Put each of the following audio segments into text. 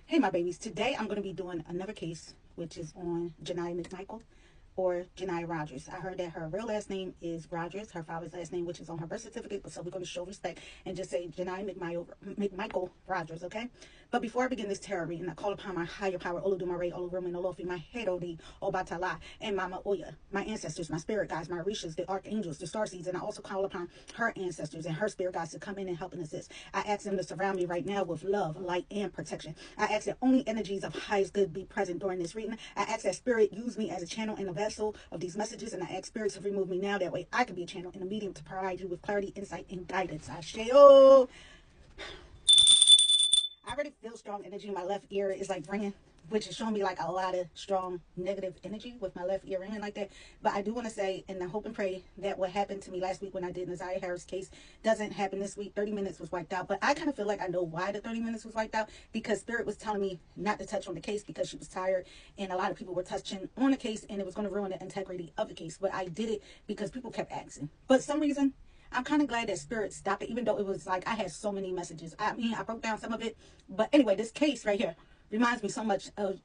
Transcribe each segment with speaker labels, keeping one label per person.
Speaker 1: Hey, my babies. Today I'm going to be doing another case, which is on Niyah McMichael or Niyah Rogers. I heard that her real last name is Rogers, her father's last name, which is on her birth certificate. So we're going to show respect and just say Niyah McMichael Rogers, okay? But before I begin this tarot reading, I call upon my higher power, Oludumare, Olurum, and Olofi, my Herodi, Obatala, and Mama Oya, my ancestors, my spirit guides, my Orishas, the archangels, the starseeds, and I also call upon her ancestors and her spirit guides to come in and help and assist. I ask them to surround me right now with love, light, and protection. I ask that only energies of highest good be present during this reading. I ask that spirit use me as a channel and a vessel of these messages, and I ask spirit to remove me now. That way I can be a channel and a medium to provide you with clarity, insight, and guidance. Asheo. I already feel strong energy. My left ear is like ringing, which is showing me like a lot of strong negative energy with my left ear ringing like that. But I do want to say, and I hope and pray that what happened to me last week when I did Niyah Harris case doesn't happen this week. 30 minutes was wiped out. But I kind of feel like I know why the 30 minutes was wiped out, because spirit was telling me not to touch on the case because she was tired and a lot of people were touching on the case and it was going to ruin the integrity of the case. But I did it because people kept asking. But some reason, I'm kind of glad that spirit stopped it, even though it was like I had so many messages. I mean, I broke down some of it. But anyway, this case right here reminds me so much of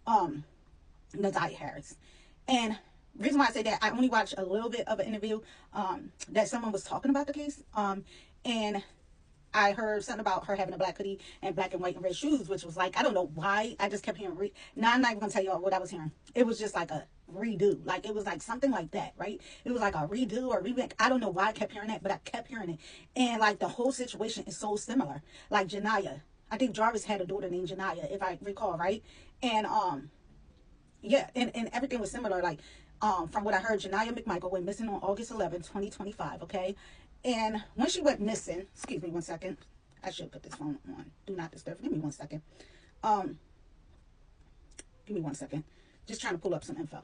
Speaker 1: Niyah Harris. And the reason why I say that, I only watched a little bit of an interview that someone was talking about the case. And I heard something about her having a black hoodie and black and white and red shoes, which was like, I don't know why. I just kept hearing, now I'm not even going to tell y'all what I was hearing. It was just like a redo. Like, it was like something like that, right? It was like a redo or remake. I don't know why I kept hearing that, but I kept hearing it. And like the whole situation is so similar. Like Niyah, I think Jarvis had a daughter named Niyah, if I recall, right? And yeah, and everything was similar. Like from what I heard, Niyah McMichael went missing on August 11, 2025, okay? And when she went missing, excuse me one second. I should put this phone on do not disturb. Give me one second. Give me one second. Just trying to pull up some info.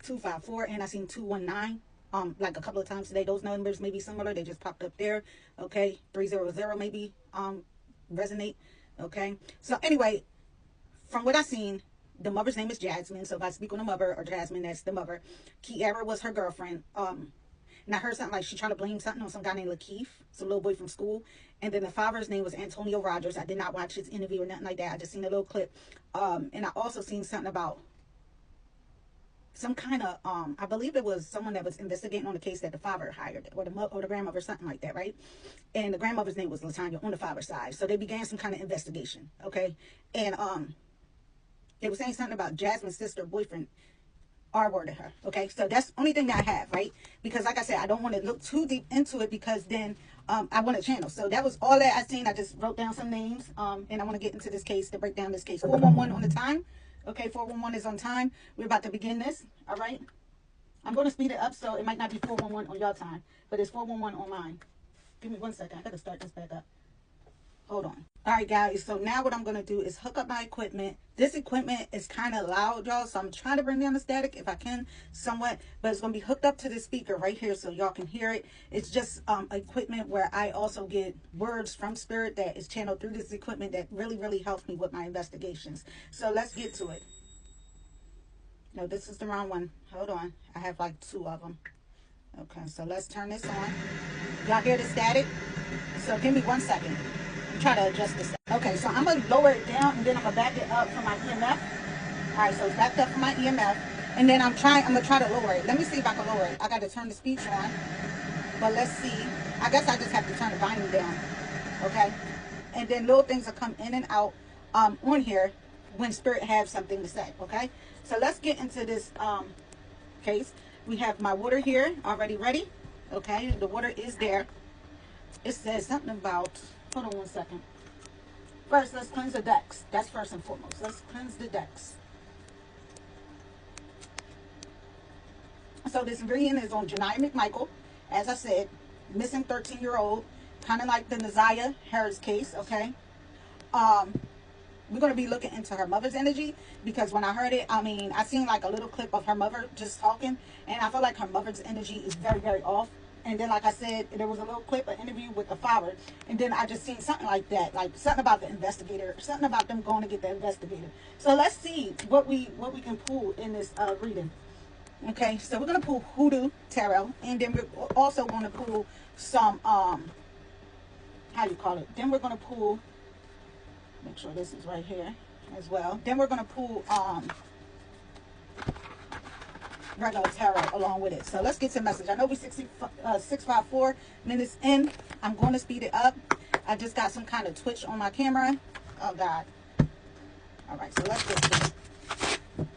Speaker 1: 254, and I seen 219 like a couple of times today. Those numbers may be similar. They just popped up there. Okay. 300 maybe resonate. Okay. So anyway, from what I seen, the mother's name is Jasmine. So if I speak on the mother or Jasmine, that's the mother. Kiara was her girlfriend. And I heard something like she tried to blame something on some guy named Lakeith, some little boy from school. And then the father's name was Antonio Rogers. I did not watch his interview or nothing like that. I just seen a little clip. And I also seen something about some kind of, I believe it was someone that was investigating on the case that the father hired, or the grandmother, something like that, right? And the grandmother's name was Latanya on the father's side. So they began some kind of investigation, okay? And they were saying something about Jasmine's sister boyfriend R-worded her. Okay, so that's the only thing that I have, right? Because like I said, I don't want to look too deep into it, because then I want to channel. So that was all that I seen. I just wrote down some names, and I want to get into this case to break down this case. 411 on the time. Okay, 411 is on time. We're about to begin this. All right, I'm going to speed it up, so it might not be 411 on your time, but it's 411 on mine. Give me one second. I gotta start this back up. Hold on. All right, guys. So now what I'm going to do is hook up my equipment. This equipment is kind of loud, y'all. So I'm trying to bring down the static if I can somewhat. But it's going to be hooked up to this speaker right here so y'all can hear it. It's just equipment where I also get words from spirit that is channeled through this equipment that really, really helps me with my investigations. So let's get to it. No, this is the wrong one. Hold on. I have like 2 of them. Okay, so let's turn this on. Y'all hear the static? So give me 1 second. Try to adjust this. Okay, so I'm gonna lower it down and then I'm gonna back it up for my EMF. All right, so it's backed up for my EMF, and then I'm gonna try to lower it. Let me see if I can lower it. I got to turn the speech on, but let's see. I guess I just have to turn the volume down. Okay, and then little things will come in and out on here when spirit has something to say. Okay, so let's get into this case. We have my water here already ready. Okay, the water is there. It says something about, hold on 1 second. First, let's cleanse the decks. That's first and foremost. Let's cleanse the decks. So this reading is on Niyah McMichael. As I said, missing 13-year-old. Kind of like the Niyah Harris case, okay? We're going to be looking into her mother's energy, because when I heard it, I mean, I seen like a little clip of her mother just talking, and I feel like her mother's energy is very, very off. And then, like I said, there was a little clip, an interview with the father, and then I just seen something like that, like something about the investigator, something about them going to get the investigator. So let's see what we can pull in this reading. Okay, so we're going to pull Hoodoo Tarot, and then we're also going to pull some, how you call it? Then we're going to pull Make sure this is right here as well. Then we're going to pull regular tarot along with it. So let's get to the message. I know we're 654 minutes in. I'm going to speed it up. I just got some kind of twitch on my camera. Oh God. All right, so let's get to it.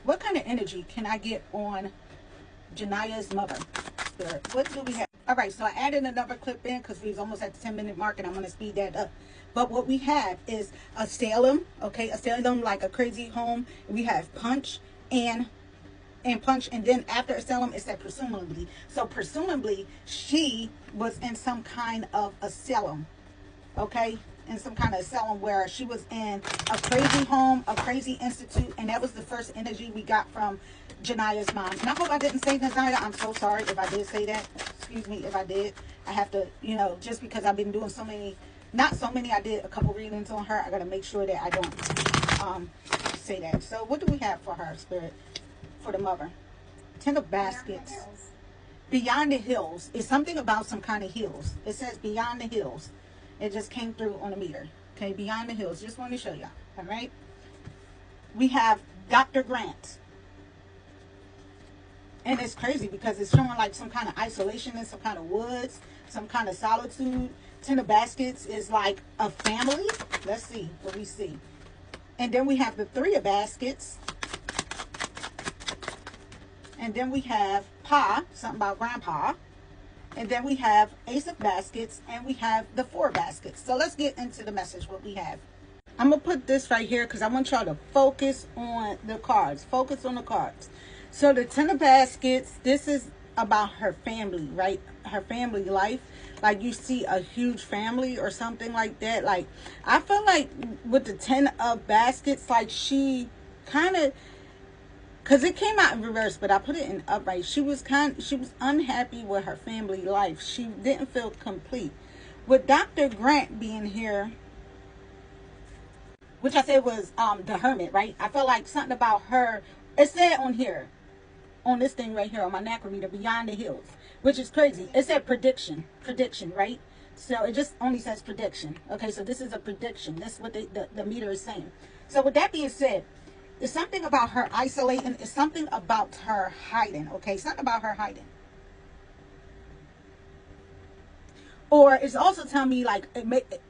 Speaker 1: What kind of energy can I get on Janiyah's mother? Spirit, what do we have? All right, so I added another clip in because we was almost at the 10-minute mark, and I'm going to speed that up. But what we have is a Salem, okay, a Salem like a crazy home. We have punch and punch, and then after Salem it said presumably. So presumably she was in some kind of asylum, okay, in some kind of asylum where she was in a crazy home, a crazy institute, and that was the first energy we got from Janiyah's mom. And I hope I didn't say Janiyah. I'm so sorry if I did say that. Excuse me if I did. I have to, you know, just because I've been doing so many, not so many, I did a couple readings on her. I got to make sure that I don't say that. So what do we have for her, Spirit, for the mother? 10 of baskets. Beyond the hills. It's something about some kind of hills. It says beyond the hills. It just came through on the meter. Okay, beyond the hills. Just want to show y'all. All right. We have Dr. Grant. And it's crazy because it's showing like some kind of isolation in some kind of woods, some kind of solitude. 10 of baskets is like a family. Let's see what we see. And then we have the 3 of baskets. And then we have Pa, something about grandpa. And then we have Ace of baskets, and we have the 4 baskets. So let's get into the message, what we have. I'm going to put this right here because I want y'all to focus on the cards. Focus on the cards. So the 10 of baskets, this is about her family, right? Her family life. Like you see a huge family or something like that. Like I feel like with the 10 of baskets, like she kind of, because it came out in reverse, but I put it in upright. She was unhappy with her family life. She didn't feel complete. With Dr. Grant being here, which I said was the hermit, right? I felt like something about her. It said on here, on this thing right here, on my macrometer, beyond the hills, which is crazy. It said prediction, right? So it just only says prediction. Okay, so this is a prediction. That's what the meter is saying. So with that being said, it's something about her isolating. It's something about her hiding. Okay, something about her hiding. Or it's also telling me like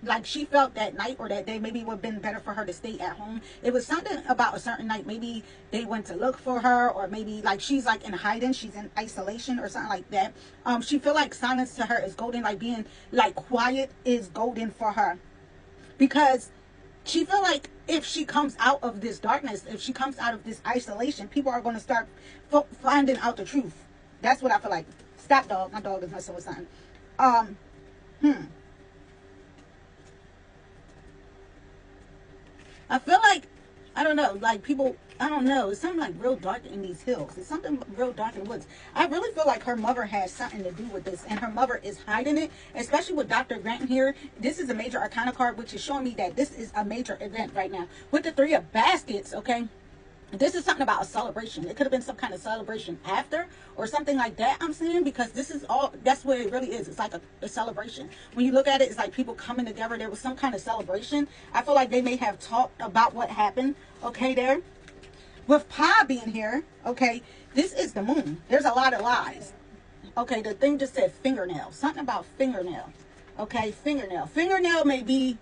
Speaker 1: like she felt that night or that day maybe it would have been better for her to stay at home. It was something about a certain night. Maybe they went to look for her, or maybe like she's like in hiding. She's in isolation or something like that. She feel like silence to her is golden. Like being like quiet is golden for her, because she feel like if she comes out of this darkness, if she comes out of this isolation, people are going to start finding out the truth. That's what I feel like. Stop, dog. My dog is messing with something. I feel like, I don't know, like people, I don't know, it's something like real dark in these hills. It's something real dark in the woods. I really feel like her mother has something to do with this, and her mother is hiding it, especially with Dr. Grant here. This is a major arcana card, which is showing me that this is a major event right now. With the 3 of baskets, okay, this is something about a celebration. It could have been some kind of celebration after or something like that, I'm saying, because this is all, that's what it really is. It's like a celebration. When you look at it, it's like people coming together. There was some kind of celebration. I feel like they may have talked about what happened, okay, there. With Pa being here, okay, this is the moon. There's a lot of lies. Okay, the thing just said fingernail. Something about fingernail. Okay, fingernail. Fingernail may be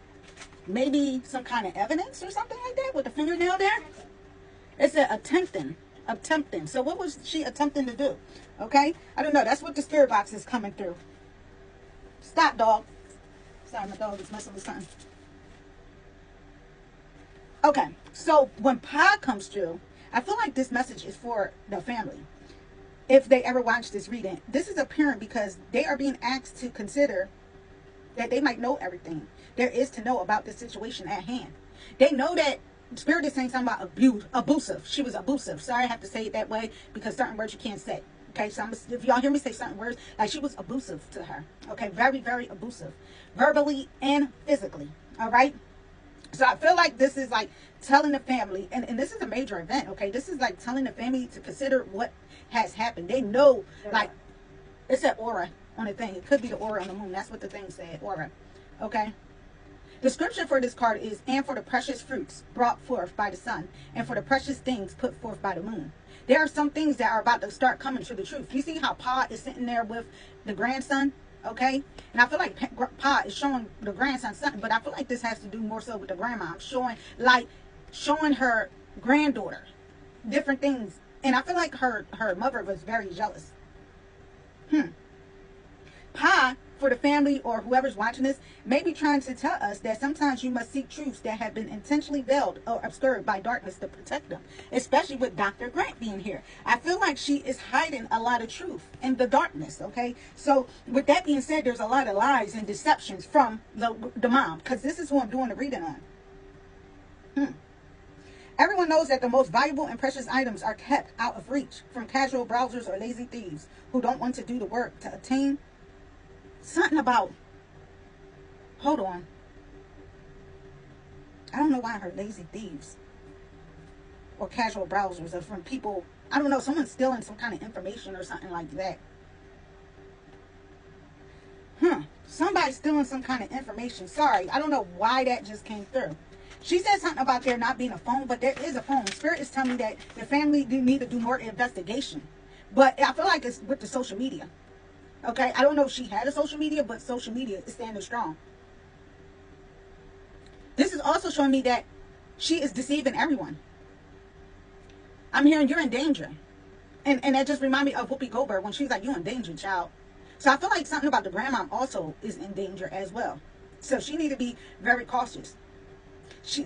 Speaker 1: maybe some kind of evidence or something like that with the fingernail there. It said attempting. So what was she attempting to do? Okay, I don't know. That's what the spirit box is coming through. Stop, dog. Sorry, my dog is messing with something. Okay, so when Pa comes through, I feel like this message is for the family. If they ever watch this reading, this is apparent because they are being asked to consider that they might know everything there is to know about the situation at hand. They know that Spirit is saying something about abusive. She was abusive. Sorry, I have to say it that way because certain words you can't say. Okay, so if y'all hear me say certain words, like she was abusive to her. Okay, very, very abusive. Verbally and physically. All right? So I feel like this is like telling the family, and this is a major event, okay? This is like telling the family to consider what has happened. They know, like, it said aura on the thing. It could be the aura on the moon. That's what the thing said, aura. Okay? The scripture for this card is, and for the precious fruits brought forth by the sun, and for the precious things put forth by the moon. There are some things that are about to start coming to the truth. You see how Pa is sitting there with the grandson, okay? And I feel like Pa is showing the grandson something, but I feel like this has to do more so with the grandma. Showing her granddaughter different things. And I feel like her mother was very jealous. Pa, for the family or whoever's watching this, may be trying to tell us that sometimes you must seek truths that have been intentionally veiled or obscured by darkness to protect them, especially with Dr. Grant being here. I feel like she is hiding a lot of truth in the darkness, okay? So with that being said, there's a lot of lies and deceptions from the mom, because this is who I'm doing the reading on. Everyone knows that the most valuable and precious items are kept out of reach from casual browsers or lazy thieves who don't want to do the work to obtain. Something about, hold on, I don't know why I heard lazy thieves or casual browsers, or from people, I don't know, someone's stealing some kind of information or something like that. Somebody's stealing some kind of information. Sorry, I don't know why that just came through. She said something about there not being a phone, but there is a phone. Spirit is telling me that the family do need to do more investigation. But I feel like it's with the social media. Okay, I don't know if she had a social media, but social media is standing strong. This is also showing me that she is deceiving everyone. I'm hearing you're in danger. And that just reminded me of Whoopi Goldberg when she's like, you're in danger, child. So I feel like something about the grandmom also is in danger as well. So she need to be very cautious.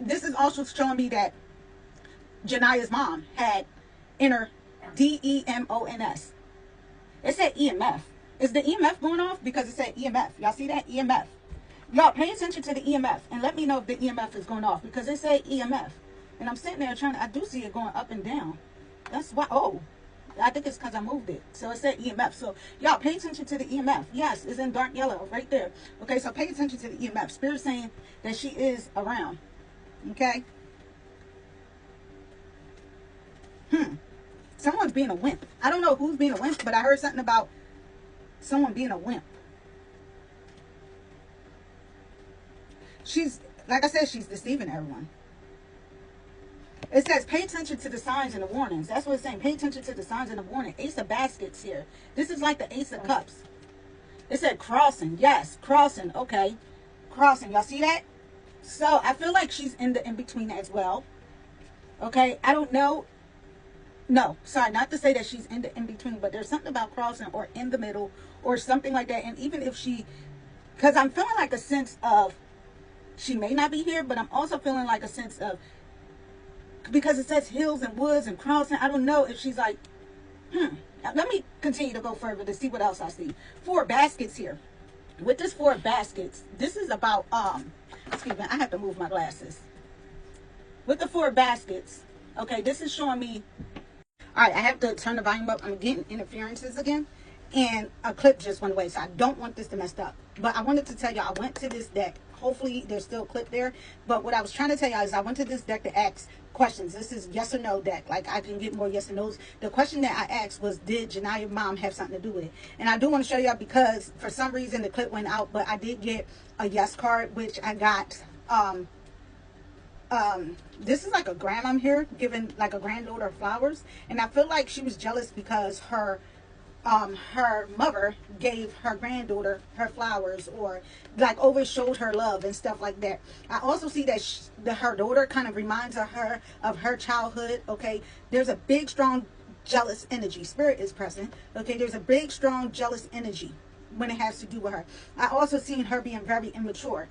Speaker 1: This is also showing me that Janiah's mom had inner DEMONS. It said EMF. Is the EMF going off? Because it said EMF. Y'all see that? EMF. Y'all pay attention to the EMF and let me know if the EMF is going off, because it said EMF. And I'm sitting there trying to, I do see it going up and down. That's why, oh, I think it's because I moved it. So it said EMF. So y'all pay attention to the EMF. Yes, it's in dark yellow right there. Okay, so pay attention to the EMF. Spirit saying that she is around. Okay. Someone's being a wimp. I don't know who's being a wimp, but I heard something about someone being a wimp. She's, like I said, she's deceiving everyone. It says, pay attention to the signs and the warnings. That's what it's saying. Pay attention to the signs and the warning. Ace of baskets here. This is like the Ace of cups. It said crossing. Yes, crossing. Okay. Crossing. Y'all see that? So I feel like she's in the in-between as well. Okay. I don't know. No, sorry, not to say that she's in the in-between, but there's something about crossing or in the middle or something like that. And even if she, because I'm feeling like a sense of, she may not be here, but I'm also feeling like a sense of, because it says hills and woods and crossing, I don't know if she's like, let me continue to go further to see what else I see. 4 baskets here. With this 4 baskets, this is about, excuse me, I have to move my glasses. With the 4 baskets, okay, this is showing me, all right, I have to turn the volume up. I'm getting interferences again. And a clip just went away. So I don't want this to mess up. But I wanted to tell you, I went to this deck. Hopefully there's still a clip there. But what I was trying to tell you is I went to this deck to ask questions. This is yes or no deck. Like I can get more yes or no's. The question that I asked was, did Janiah's mom have something to do with it? And I do want to show y'all because for some reason the clip went out. But I did get a yes card, which I got. This is like a grandmom here giving like a granddaughter flowers, and I feel like she was jealous because her mother gave her granddaughter her flowers, or like always showed her love and stuff like that. I also see that her daughter kind of reminds her of her childhood. Okay, there's a big strong jealous energy. Spirit is present. Okay, there's a big strong jealous energy when it has to do with her. I also seen her being very immature.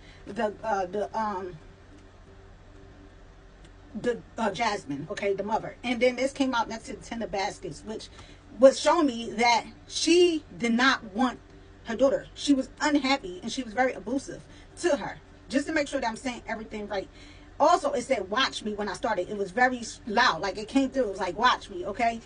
Speaker 1: Jasmine, okay, the mother. And then this came out next to the 10 of baskets, which was showing me that she did not want her daughter. She was unhappy and she was very abusive to her. Just to make sure that I'm saying everything right. Also, it said watch me when I started. It was very loud, like it came through. It was like watch me, okay?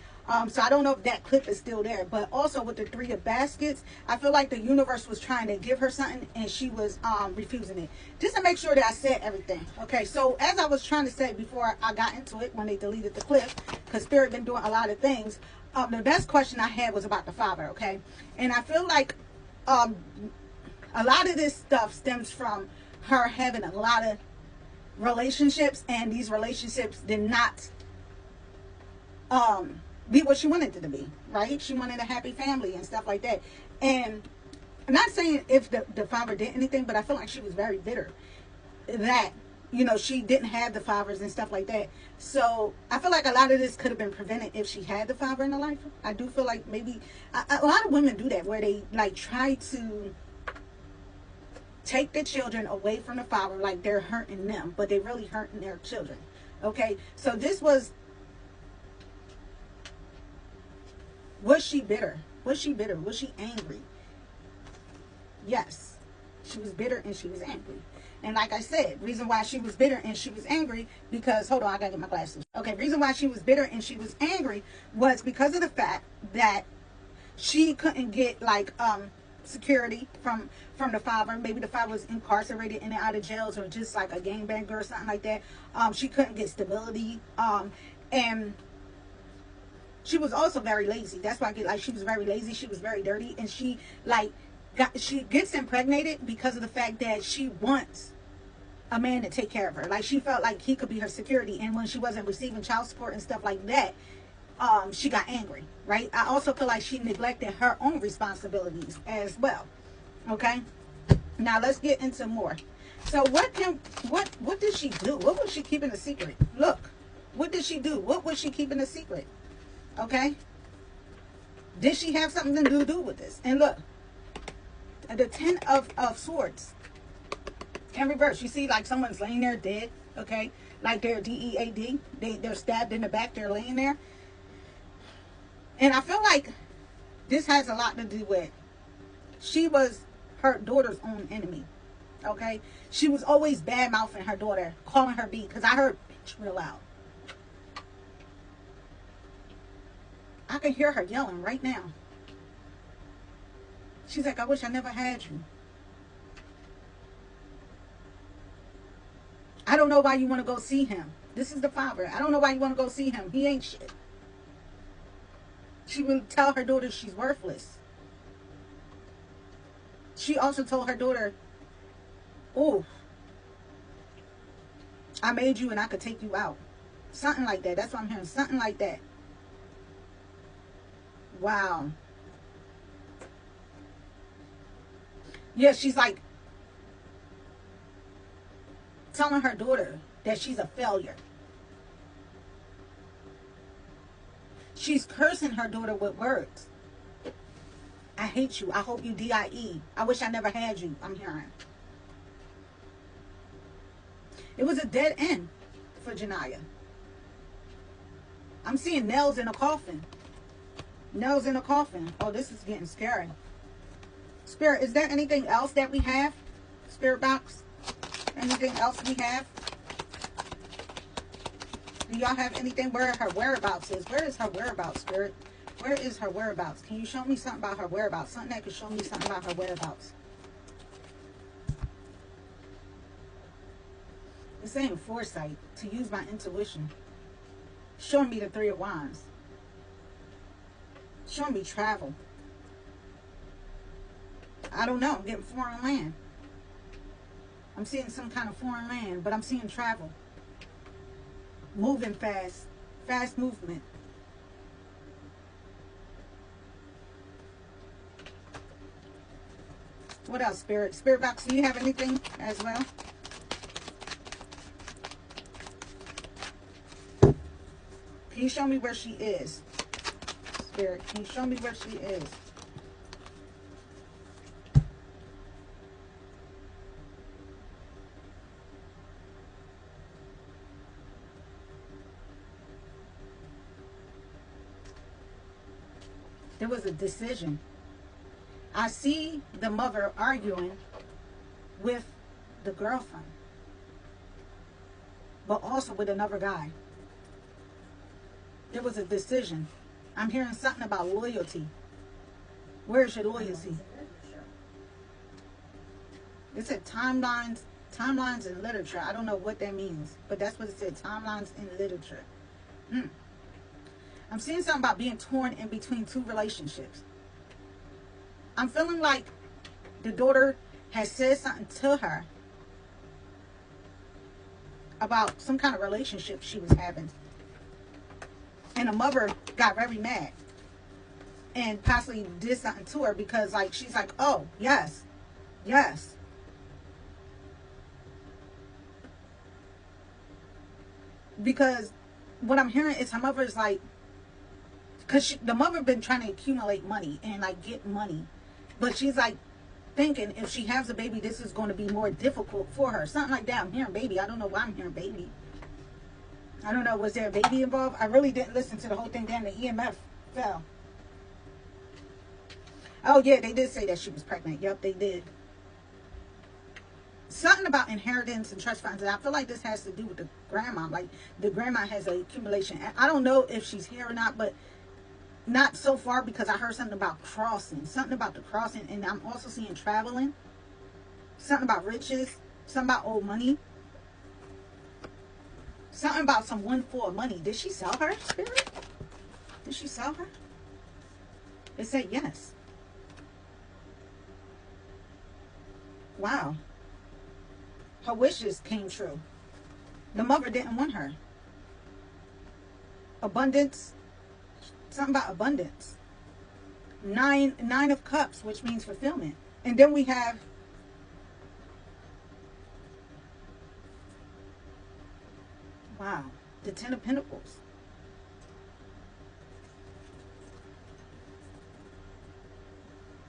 Speaker 1: So I don't know if that clip is still there. But also with the 3 of baskets, I feel like the universe was trying to give her something and she was refusing it. Just to make sure that I said everything. Okay, so as I was trying to say before I got into it, when they deleted the clip, because Spirit been doing a lot of things, the best question I had was about the father, okay? And I feel like a lot of this stuff stems from her having a lot of relationships, and these relationships did not be what she wanted it to be, right? She wanted a happy family and stuff like that. And I'm not saying if the father did anything, but I feel like she was very bitter that, you know, she didn't have the fathers and stuff like that. So I feel like a lot of this could have been prevented if she had the father in her life. I do feel like maybe a lot of women do that, where they like try to take the children away from the father, like they're hurting them, but they're really hurting their children. Okay, so this was she bitter? Was she bitter? Was she angry? Yes, she was bitter and she was angry. And like I said, reason why she was bitter and she was angry, because, hold on, I gotta get my glasses. Okay, reason why she was bitter and she was angry was because of the fact that she couldn't get like security from the father. Maybe the father was incarcerated in and out of jails, or just like a gangbanger or something like that. She couldn't get stability, and she was also very lazy. That's why I get, like, she was very lazy. She was very dirty, and she like she gets impregnated because of the fact that she wants a man to take care of her. Like, she felt like he could be her security, and when she wasn't receiving child support and stuff like that, she got angry, right? I also feel like she neglected her own responsibilities as well. Okay, now let's get into more. So what did she do? What was she keeping a secret? Look, what did she do? What was she keeping a secret? Okay, did she have something to do with this? And look, the 10 of swords in reverse. You see, like, someone's laying there dead. Okay, like they're dead. They're stabbed in the back. They're laying there. And I feel like this has a lot to do with, she was her daughter's own enemy. Okay, she was always bad mouthing her daughter, calling her B, because I heard bitch real loud. I can hear her yelling right now. She's like, I wish I never had you. I don't know why you want to go see him. This is the father. I don't know why you want to go see him. He ain't shit. She would tell her daughter she's worthless. She also told her daughter, oh, I made you and I could take you out. Something like that. That's what I'm hearing. Something like that. Wow. Yeah, she's like telling her daughter that she's a failure. She's cursing her daughter with words. I hate you. I hope you die. I wish I never had you. I'm hearing. It was a dead end for Niyah. I'm seeing nails in a coffin. Nails in a coffin. Oh, this is getting scary. Spirit, is there anything else that we have? Spirit box? Anything else we have? Do y'all have anything where her whereabouts is? Where is her whereabouts, Spirit? Where is her whereabouts? Can you show me something about her whereabouts? Something that could show me something about her whereabouts. It's saying foresight, to use my intuition. Showing me the 3 of Wands. Showing me travel. I don't know. I'm getting foreign land. I'm seeing some kind of foreign land, but I'm seeing travel. Moving fast. Fast movement. What else, Spirit? Spirit box, do you have anything as well? Can you show me where she is? Spirit, can you show me where she is? There was a decision. I see the mother arguing with the girlfriend, but also with another guy. There was a decision. I'm hearing something about loyalty. Where's your loyalty? It said timelines in literature. I don't know what that means, but that's what it said. Timelines in literature. I'm seeing something about being torn in between 2 relationships. I'm feeling like the daughter has said something to her about some kind of relationship she was having. And the mother got very mad and possibly did something to her because, like, she's like, oh, yes, yes. Because what I'm hearing is her mother is like, because the mother been trying to accumulate money and, like, get money. But she's, like, thinking if she has a baby, this is going to be more difficult for her. Something like that. I'm hearing baby. I don't know why I'm hearing baby. I don't know. Was there a baby involved? I really didn't listen to the whole thing. Damn, the EMF fell. Oh, yeah, they did say that she was pregnant. Yep, they did. Something about inheritance and trust funds. And I feel like this has to do with the grandma. Like, the grandma has an accumulation. I don't know if she's here or not, but not so far, because I heard something about crossing. Something about the crossing. And I'm also seeing traveling. Something about riches. Something about old money. Something about some windfall money. Did she sell her, Spirit? Did she sell her? It said yes. Wow. Her wishes came true. The mother didn't want her. Abundance. Something about abundance. Nine of Cups, which means fulfillment. And then we have wow, the Ten of Pentacles.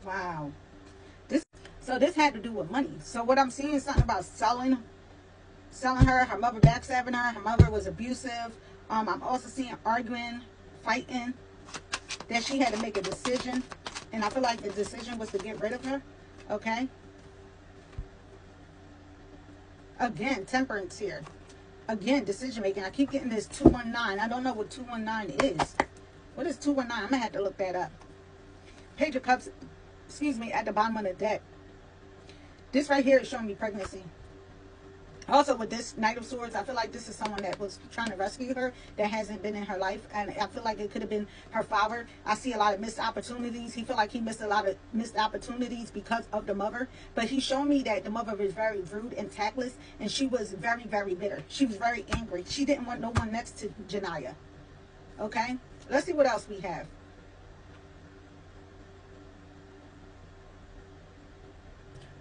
Speaker 1: Wow. So this had to do with money. So what I'm seeing is something about selling her. Her mother backstabbing her. Her mother was abusive. I'm also seeing arguing, fighting. That she had to make a decision. And I feel like the decision was to get rid of her. Okay. Again, temperance here. Again, decision making. I keep getting this 219. I don't know what 219 is. What is 219? I'm going to have to look that up. Page of Cups, excuse me, at the bottom of the deck. This right here is showing me pregnancy. Also with this Knight of Swords, I feel like this is someone that was trying to rescue her that hasn't been in her life. And I feel like it could have been her father. I see a lot of missed opportunities. He feel like he missed a lot of missed opportunities because of the mother. But he's shown me that the mother was very rude and tactless. And she was very, very bitter. She was very angry. She didn't want no one next to Niyah. Okay? Let's see what else we have.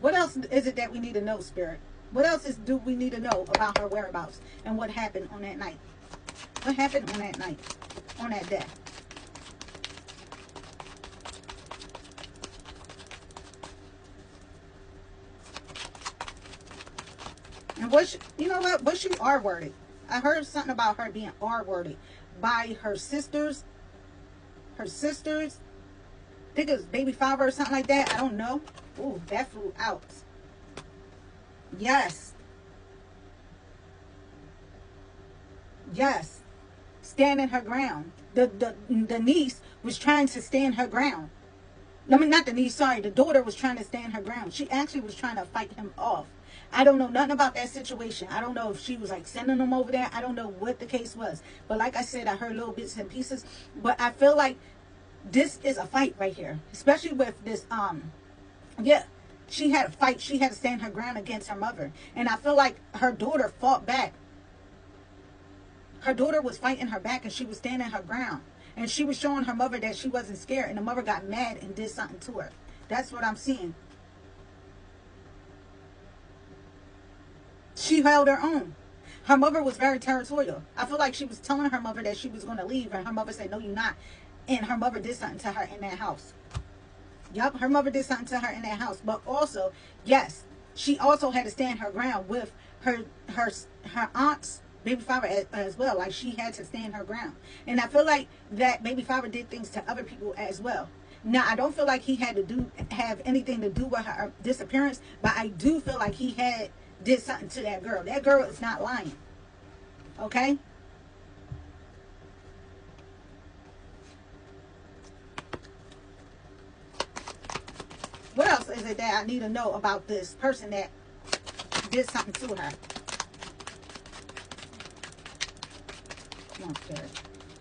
Speaker 1: What else is it that we need to know, Spirit? What else do we need to know about her whereabouts and what happened on that night? What happened on that night, on that day? And you know what she R-worded? I heard something about her being R-worded by her sisters. Her sisters. I think it was baby father or something like that. I don't know. Ooh, that flew out. Yes. Yes. Standing her ground. The niece was trying to stand her ground. I mean, not the niece, sorry. The daughter was trying to stand her ground. She actually was trying to fight him off. I don't know nothing about that situation. I don't know if she was like sending them over there. I don't know what the case was. But like I said, I heard little bits and pieces. But I feel like this is a fight right here. Especially with this, yeah. She had to fight. She had to stand her ground against her mother. And I feel like her daughter fought back. Her daughter was fighting her back and she was standing her ground. And she was showing her mother that she wasn't scared. And the mother got mad and did something to her. That's what I'm seeing. She held her own. Her mother was very territorial. I feel like she was telling her mother that she was going to leave. And her mother said, no, you're not. And her mother did something to her in that house. Yup, her mother did something to her in that house. But also, yes, she also had to stand her ground with her aunt's baby father as well. Like, she had to stand her ground. And I feel like that baby father did things to other people as well. Now, I don't feel like he had to have anything to do with her disappearance. But I do feel like he did something to that girl. That girl is not lying. Okay? What else is it that I need to know about this person that did something to her? Come on, Spirit.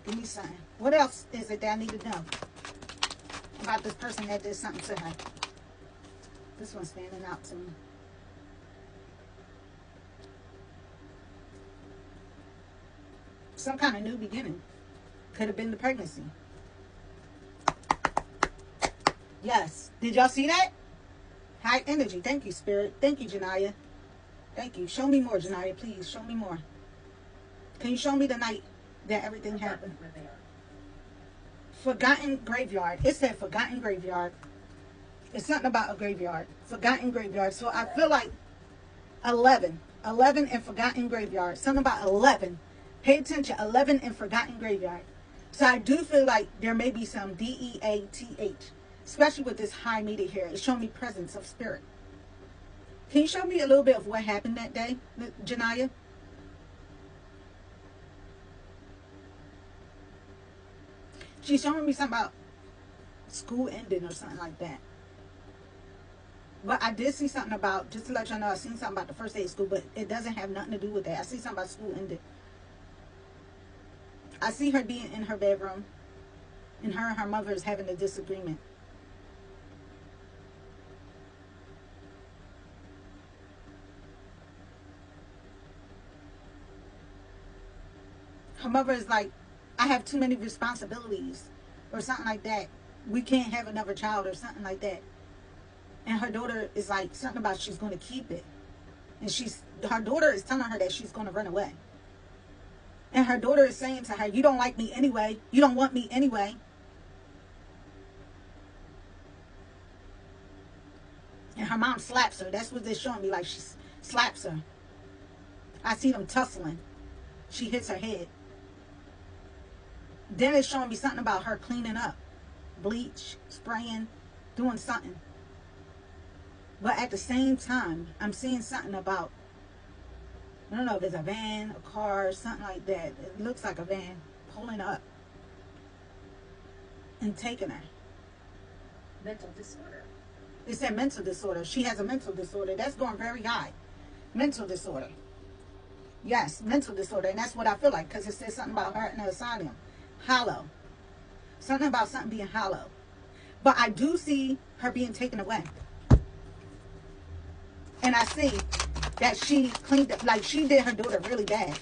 Speaker 1: Give me something. What else is it that I need to know about this person that did something to her? This one's standing out to me. Some kind of new beginning. Could have been the pregnancy. Yes. Did y'all see that? High energy. Thank you, Spirit. Thank you, Janiyah. Thank you. Show me more, Janiyah, please. Show me more. Can you show me the night that everything happened? Forgotten graveyard. It said forgotten graveyard. It's something about a graveyard. Forgotten graveyard. So I feel like 11. 11 and forgotten graveyard. Something about 11. Pay attention. 11 and forgotten graveyard. So I do feel like there may be some DEATH. Especially with this high meter here. It's showing me presence of spirit. Can you show me a little bit of what happened that day, Janiyah? She's showing me something about school ending or something like that. But I did see something about, just to let y'all know, I seen something about the first day of school, but it doesn't have nothing to do with that. I see something about school ending. I see her being in her bedroom, and her mother is having a disagreement. Her mother is like, I have too many responsibilities, or something like that. We can't have another child, or something like that. And her daughter is like, something about she's going to keep it. And her daughter is telling her that she's going to run away. And her daughter is saying to her, you don't like me anyway. You don't want me anyway. And her mom slaps her. That's what they're showing me, like she slaps her. I see them tussling. She hits her head. Then it's showing me something about her cleaning up. Bleach, spraying, doing something. But at the same time, I'm seeing something about, I don't know if it's a van, a car, something like that. It looks like a van pulling up and taking her.
Speaker 2: Mental disorder.
Speaker 1: It said mental disorder. She has a mental disorder. That's going very high. Mental disorder. Yes, mental disorder. And that's what I feel like, because it says something about her in the asylum. Hollow. Something about something being hollow. But I do see her being taken away. And I see that she cleaned up, like she did her daughter really bad.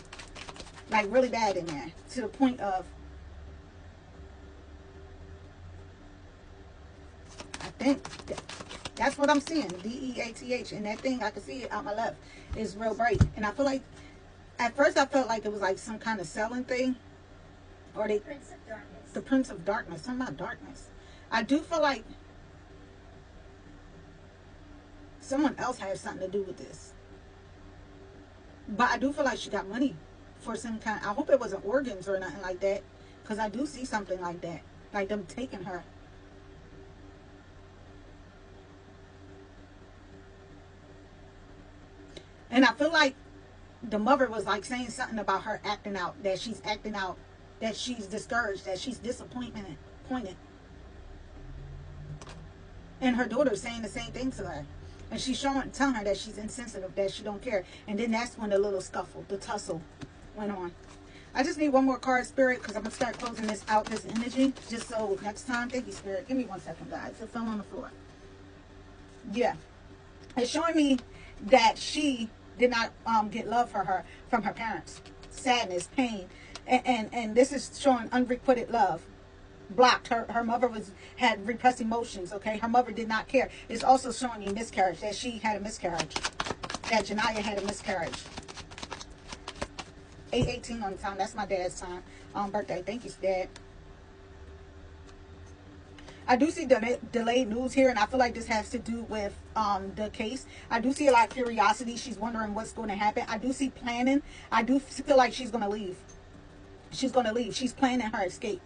Speaker 1: Like really bad in there. To the point of, I think that's what I'm seeing. DEATH. And that thing, I can see it out my left, is real bright. And I feel like, at first I felt like it was like some kind of selling thing. Or the Prince of Darkness. The Prince of Darkness. Something about darkness. I do feel like someone else has something to do with this. But I do feel like she got money for some kind. I hope it wasn't organs or nothing like that. Because I do see something like that. Like them taking her. And I feel like the mother was like saying something about her acting out. That she's acting out. That she's discouraged. That she's disappointed. And her daughter's saying the same thing to her. And she's telling her that she's insensitive. That she don't care. And then that's when the little scuffle, the tussle went on. I just need one more card, Spirit. Because I'm going to start closing this out, this energy. Just so next time. Thank you, Spirit. Give me 1 second, guys. It fell on the floor. Yeah. It's showing me that she did not get love from her parents. Sadness, pain. And this is showing unrequited love. Blocked. Her mother had repressed emotions, okay? Her mother did not care. It's also showing you miscarriage, that she had a miscarriage. That Janiyah had a miscarriage. 8/18 on the time. That's my dad's time. Birthday. Thank you, Dad. I do see delayed news here, and I feel like this has to do with the case. I do see a lot of curiosity. She's wondering what's going to happen. I do see planning. I do feel like she's going to leave. She's going to leave. She's planning her escape.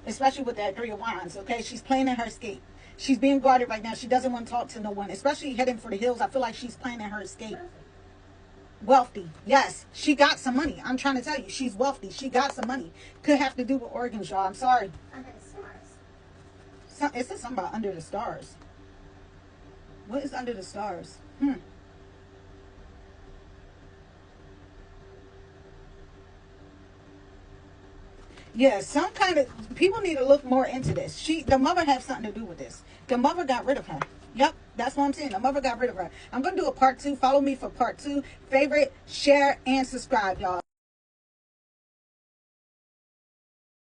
Speaker 1: Especially with that 3 of Wands, okay? She's planning her escape. She's being guarded right now. She doesn't want to talk to no one. Especially heading for the hills. I feel like she's planning her escape. Wealthy. Yes. She got some money. I'm trying to tell you. She's wealthy. She got some money. Could have to do with organs, y'all. I'm sorry.
Speaker 2: Under the stars.
Speaker 1: It says something about under the stars. What is under the stars? Yeah, some kind of, people need to look more into this. The mother has something to do with this. The mother got rid of her. Yep, that's what I'm saying. The mother got rid of her. I'm going to do a part 2. Follow me for part 2. Favorite, share, and subscribe, y'all.